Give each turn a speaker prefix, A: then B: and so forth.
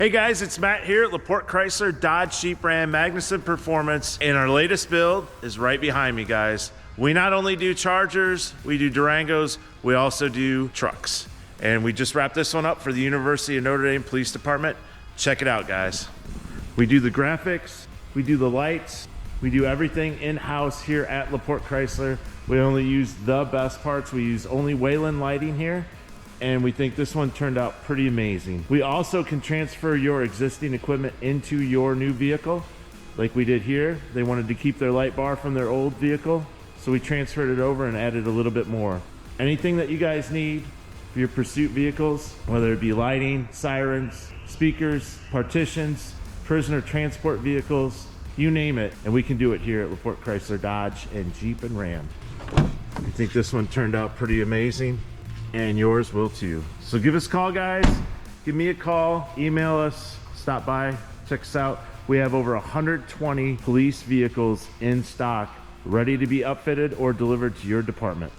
A: Hey guys, it's Matt here at Porte Chrysler, Dodge, Jeep, Ram, Magnuson Performance, and our latest build is right behind me, guys. We not only do Chargers, we do Durangos, we also do trucks. And we just wrapped this one up for the University of Notre Dame Police Department. Check it out, guys. We do the graphics, we do the lights, we do everything in-house here at Porte Chrysler. We only use the best parts. We use only Wayland lighting here, and we think this one turned out pretty amazing. We also can transfer your existing equipment into your new vehicle, like we did here. They wanted to keep their light bar from their old vehicle, so we transferred it over and added a little bit more. Anything that you guys need for your pursuit vehicles, whether it be lighting, sirens, speakers, partitions, prisoner transport vehicles, you name it, and we can do it here at Porte Chrysler, Dodge, and Jeep and Ram. I think this one turned out pretty amazing, and yours will too. So give us a call, guys. Give me a call, email us, stop by, check us out. We have over 120 police vehicles in stock, ready to be upfitted or delivered to your department.